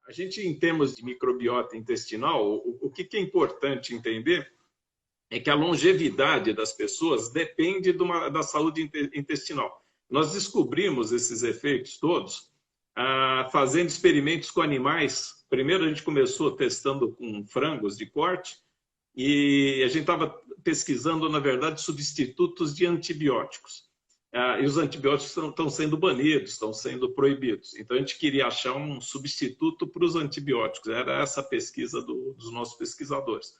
A gente, em termos de microbiota intestinal, o que é importante entender é que a longevidade das pessoas depende da saúde intestinal. Nós descobrimos esses efeitos todos fazendo experimentos com animais. Primeiro a gente começou testando com frangos de corte e a gente estava pesquisando, na verdade, substitutos de antibióticos. E os antibióticos estão sendo banidos, estão sendo proibidos. Então, a gente queria achar um substituto para os antibióticos. Era essa a pesquisa dos nossos pesquisadores.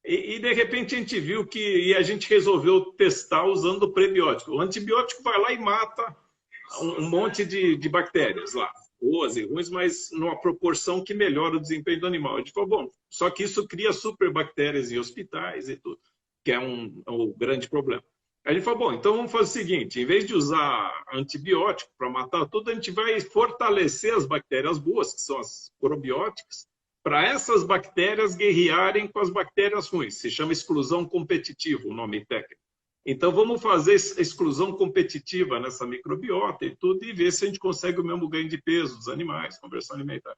De repente, a gente viu que a gente resolveu testar usando o prebiótico. O antibiótico vai lá e mata um monte de bactérias lá, boas e ruins, mas numa proporção que melhora o desempenho do animal. A gente falou, bom, só que isso cria superbactérias em hospitais e tudo, que é um grande problema. A gente falou, bom, então vamos fazer o seguinte, em vez de usar antibiótico para matar tudo, a gente vai fortalecer as bactérias boas, que são as probióticas, para essas bactérias guerrearem com as bactérias ruins. Se chama exclusão competitiva, o nome técnico. Então, vamos fazer exclusão competitiva nessa microbiota e tudo, e ver se a gente consegue o mesmo ganho de peso dos animais, conversão alimentar.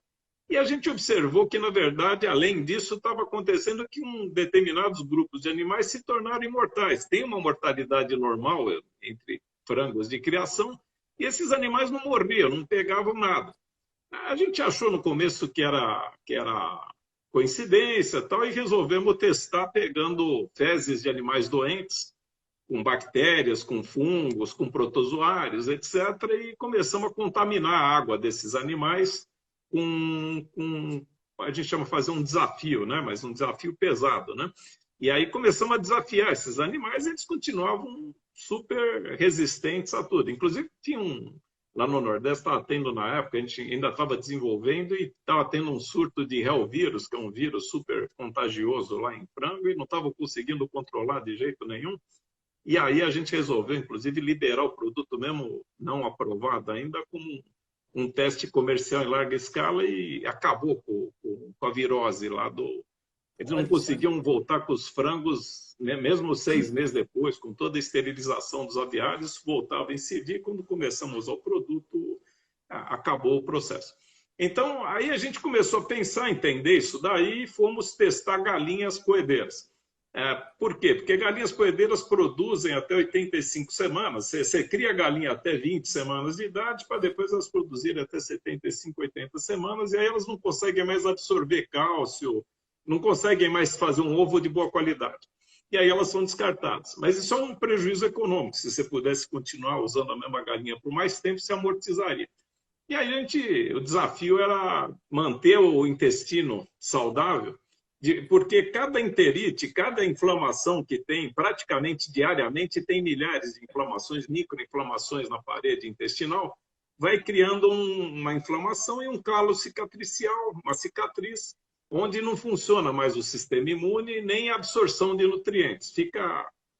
E a gente observou que, na verdade, além disso, estava acontecendo que determinados grupos de animais se tornaram imortais. Tem uma mortalidade normal entre frangos de criação, e esses animais não morriam, não pegavam nada. A gente achou no começo que era coincidência tal, e resolvemos testar pegando fezes de animais doentes, com bactérias, com fungos, com protozoários, etc. E começamos a contaminar a água desses animais a gente chama de fazer um desafio, né? Mas um desafio pesado, né? E aí começamos a desafiar esses animais, e eles continuavam super resistentes a tudo. Inclusive, lá no Nordeste, estava tendo na época, a gente ainda estava desenvolvendo e estava tendo um surto de helvírus, que é um vírus super contagioso lá em frango, e não estava conseguindo controlar de jeito nenhum. E aí a gente resolveu, inclusive, liberar o produto mesmo não aprovado ainda com um teste comercial em larga escala, e acabou com a virose lá do... Eles não conseguiam voltar com os frangos, né? Mesmo 6 meses depois, com toda a esterilização dos aviários, voltava a incidir. Quando começamos a usar o produto, acabou o processo. Então, aí a gente começou a pensar, entender isso daí, e fomos testar galinhas coedeiras. Por quê? Porque galinhas coedeiras produzem até 85 semanas. Você cria a galinha até 20 semanas de idade, para depois elas produzirem até 75, 80 semanas, e aí elas não conseguem mais absorver cálcio, não conseguem mais fazer um ovo de boa qualidade. E aí elas são descartadas. Mas isso é um prejuízo econômico. Se você pudesse continuar usando a mesma galinha por mais tempo, você amortizaria. E aí o desafio era manter o intestino saudável, porque cada enterite, cada inflamação que tem, praticamente diariamente, tem milhares de inflamações, microinflamações na parede intestinal, vai criando uma inflamação e um calo cicatricial, uma cicatriz, onde não funciona mais o sistema imune, nem a absorção de nutrientes.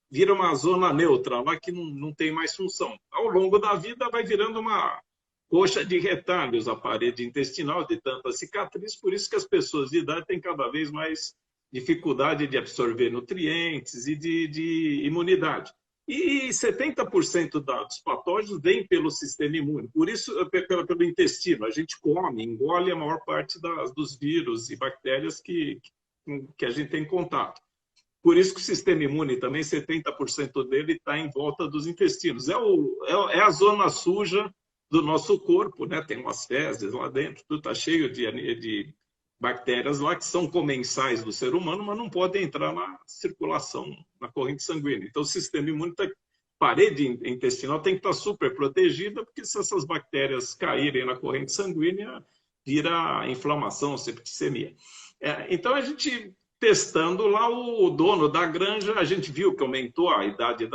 Vira uma zona neutra lá que não tem mais função. Ao longo da vida vai virando uma coxa de retalhos a parede intestinal de tanta cicatriz, por isso que as pessoas de idade têm cada vez mais dificuldade de absorver nutrientes e de imunidade. E 70% dos patógenos vêm pelo sistema imune, por isso, pelo intestino. A gente come, engole a maior parte dos vírus e bactérias que a gente tem contato. Por isso que o sistema imune também, 70% dele está em volta dos intestinos. É a zona suja do nosso corpo, né? Tem umas fezes lá dentro, tudo está cheio de bactérias lá que são comensais do ser humano, mas não podem entrar na circulação, na corrente sanguínea. Então, o sistema imune, parede intestinal tem que estar super protegida, porque se essas bactérias caírem na corrente sanguínea, vira inflamação, septicemia. Então, a gente testando lá, o dono da granja, a gente viu que aumentou a idade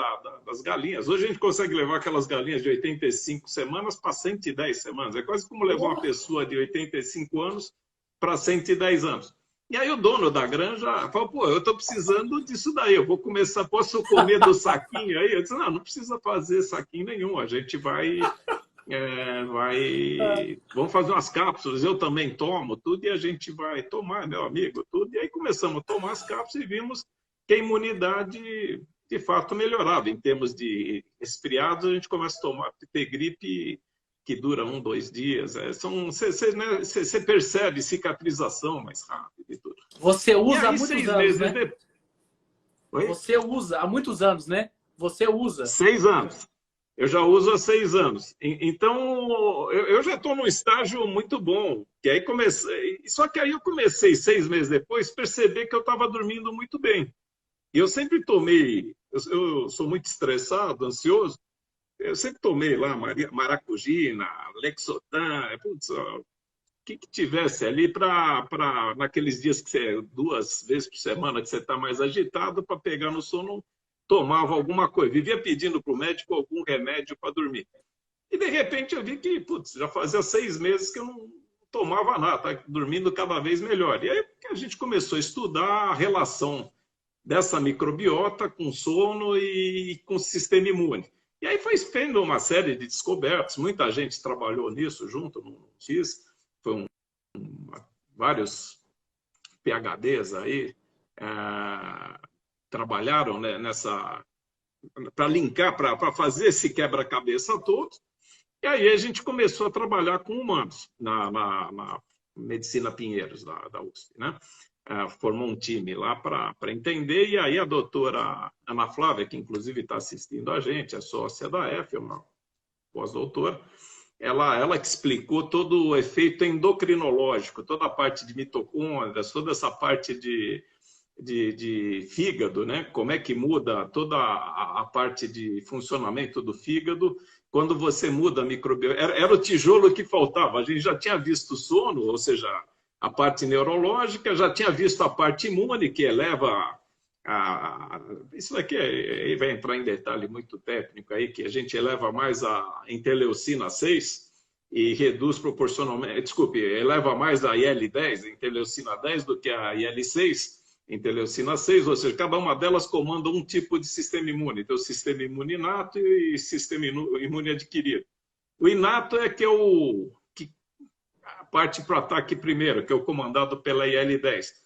das galinhas. Hoje a gente consegue levar aquelas galinhas de 85 semanas para 110 semanas. É quase como levar uma pessoa de 85 anos para 110 anos. E aí o dono da granja falou, pô, eu estou precisando disso daí, eu vou começar, posso comer do saquinho aí? Eu disse, não precisa fazer saquinho nenhum, a gente vamos fazer umas cápsulas, eu também tomo tudo, e a gente vai tomar, meu amigo, tudo. E aí começamos a tomar as cápsulas e vimos que a imunidade, de fato, melhorava. Em termos de resfriados, a gente começa a ter gripe que dura 1, 2 dias. Você percebe cicatrização mais rápido e tudo. Você E usa há aí, muitos 6 anos, meses né? depois... Oi? Você usa há muitos anos, né? Você usa. 6 anos. Eu já uso há 6 anos. Então, eu já estou num estágio muito bom. Que aí comecei... Só que aí eu comecei 6 meses depois a perceber que eu estava dormindo muito bem. E eu sempre tomei... Eu sou muito estressado, ansioso. Eu sempre tomei lá maracujina, Lexotan, putz, o que tivesse ali para naqueles dias que você, 2 vezes por semana que você está mais agitado, para pegar no sono, tomava alguma coisa. Vivia pedindo para o médico algum remédio para dormir. E de repente eu vi que, putz, já fazia 6 meses que eu não tomava nada, tá dormindo cada vez melhor. E aí a gente começou a estudar a relação dessa microbiota com sono e com o sistema imune. E aí foi vendo uma série de descobertas, muita gente trabalhou nisso junto, não fiz, vários PhDs aí trabalharam, né, nessa, para linkar, para fazer esse quebra-cabeça todo. E aí a gente começou a trabalhar com humanos na Medicina Pinheiros, da USP, né? Formou um time lá para entender, e aí a doutora Ana Flávia, que inclusive está assistindo a gente, é sócia da EF, é uma pós-doutora, ela que explicou todo o efeito endocrinológico, toda a parte de mitocôndrias, toda essa parte de fígado, né? Como é que muda toda a parte de funcionamento do fígado quando você muda a microbiota. Era o tijolo que faltava. A gente já tinha visto o sono, ou seja, a parte neurológica, já tinha visto a parte imune, que eleva isso daqui vai entrar em detalhe muito técnico aí, que a gente eleva mais a interleucina 6 e reduz proporcionalmente, desculpe, eleva mais a IL-10, a interleucina 10, do que a IL-6, interleucina 6, ou seja, cada uma delas comanda um tipo de sistema imune. Então, o sistema imune inato e sistema imune adquirido. O inato é que a parte para o ataque primeiro, que é o comandado pela IL-10.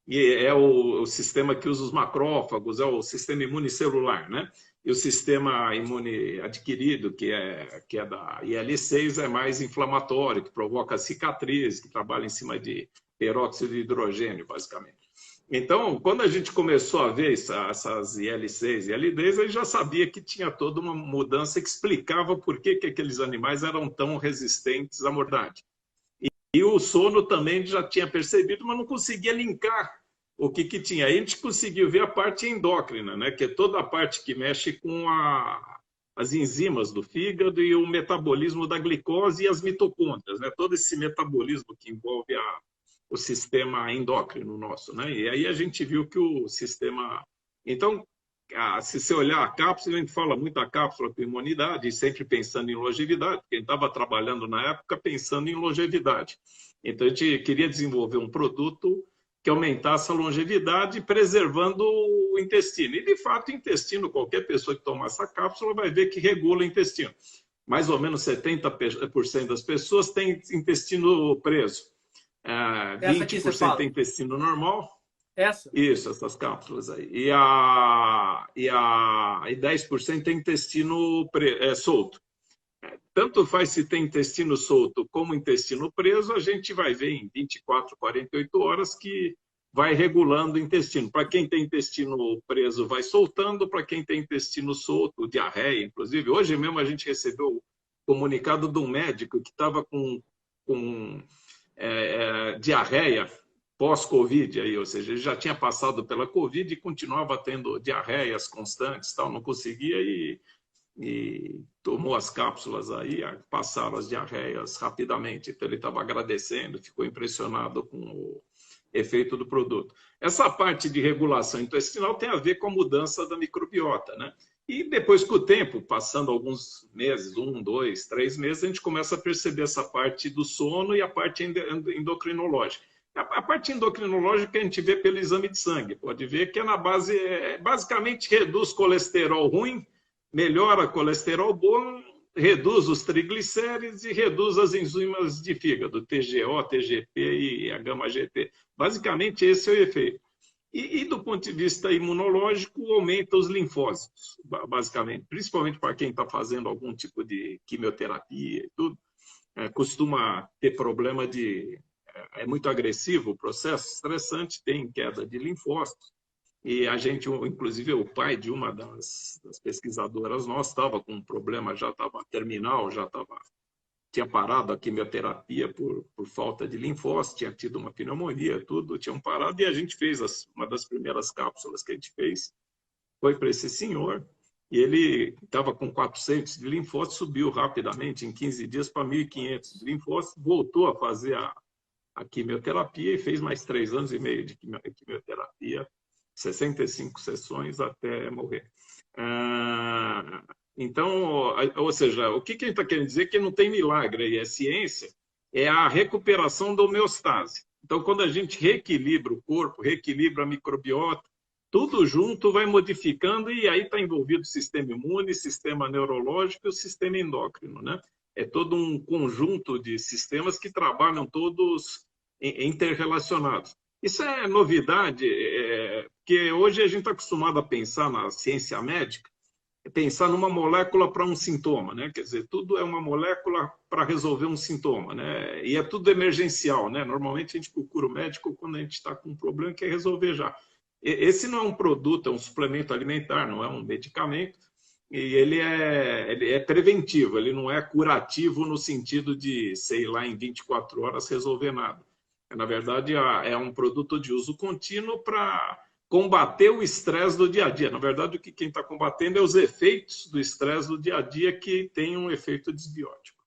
E é o sistema que usa os macrófagos, é o sistema imune celular, né? E o sistema imune adquirido, que é da IL-6, é mais inflamatório, que provoca cicatriz, que trabalha em cima de peróxido de hidrogênio, basicamente. Então, quando a gente começou a ver essas IL-6 e IL-10, a gente já sabia que tinha toda uma mudança que explicava por que aqueles animais eram tão resistentes à mortandade. E o sono também já tinha percebido, mas não conseguia linkar o que tinha. Aí a gente conseguiu ver a parte endócrina, né? Que é toda a parte que mexe com as enzimas do fígado e o metabolismo da glicose e as mitocôndrias, né? Todo esse metabolismo que envolve o sistema endócrino nosso, né? E aí a gente viu que o sistema... Então, se você olhar a cápsula, a gente fala muito da cápsula com imunidade, e sempre pensando em longevidade, porque a gente estava trabalhando na época pensando em longevidade. Então, a gente queria desenvolver um produto que aumentasse a longevidade, preservando o intestino. E, de fato, o intestino, qualquer pessoa que tomar essa cápsula vai ver que regula o intestino. Mais ou menos 70% das pessoas têm intestino preso. 20% tem intestino normal. Essa? Isso, essas cápsulas aí. E 10% tem intestino solto. Tanto faz se tem intestino solto como intestino preso, a gente vai ver em 24, 48 horas que vai regulando o intestino. Para quem tem intestino preso, vai soltando. Para quem tem intestino solto, diarreia, inclusive. Hoje mesmo a gente recebeu o comunicado de um médico que estava com diarreia pós-Covid, aí, ou seja, ele já tinha passado pela Covid e continuava tendo diarreias constantes, tal, não conseguia e tomou as cápsulas aí, passaram as diarreias rapidamente. Então ele estava agradecendo, ficou impressionado com o efeito do produto. Essa parte de regulação intestinal tem a ver com a mudança da microbiota, né? E depois, com o tempo, passando alguns meses, 1, 2, 3 meses, a gente começa a perceber essa parte do sono e a parte endocrinológica. A parte endocrinológica a gente vê pelo exame de sangue. Pode ver que é na base, basicamente reduz colesterol ruim, melhora colesterol bom, reduz os triglicéridos e reduz as enzimas de fígado, TGO, TGP e a gama-GT. Basicamente, esse é o efeito. E do ponto de vista imunológico, aumenta os linfócitos, basicamente, principalmente para quem está fazendo algum tipo de quimioterapia e tudo. costuma ter problema de... É muito agressivo o processo, estressante, tem queda de linfócitos. E a gente, inclusive o pai de uma das pesquisadoras nossas, estava com um problema, já estava terminal, tinha parado a quimioterapia por falta de linfócitos, tinha tido uma pneumonia, tudo, tinham parado, e a gente fez uma das primeiras cápsulas que a gente fez, foi para esse senhor, e ele estava com 400 de linfócitos, subiu rapidamente, em 15 dias, para 1.500 de linfócitos, voltou a fazer a quimioterapia e fez mais 3 anos e meio de quimioterapia, 65 sessões até morrer. Então, ou seja, o que a gente está querendo dizer é que não tem milagre aí, é ciência, é a recuperação da homeostase. Então, quando a gente reequilibra o corpo, reequilibra a microbiota, tudo junto vai modificando e aí está envolvido o sistema imune, sistema neurológico e o sistema endócrino, né? É todo um conjunto de sistemas que trabalham todos interrelacionados. Isso é novidade, porque hoje a gente está acostumado a pensar na ciência médica, pensar numa molécula para um sintoma, né? Quer dizer, tudo é uma molécula para resolver um sintoma, né? E é tudo emergencial, né? Normalmente a gente procura o médico quando a gente está com um problema que quer resolver já. Esse não é um produto, é um suplemento alimentar, não é um medicamento, e ele é preventivo, ele não é curativo no sentido de, sei lá, em 24 horas resolver nada. Na verdade, é um produto de uso contínuo para combater o estresse do dia a dia. Na verdade, o que quem está combatendo é os efeitos do estresse do dia a dia que tem um efeito desbiótico.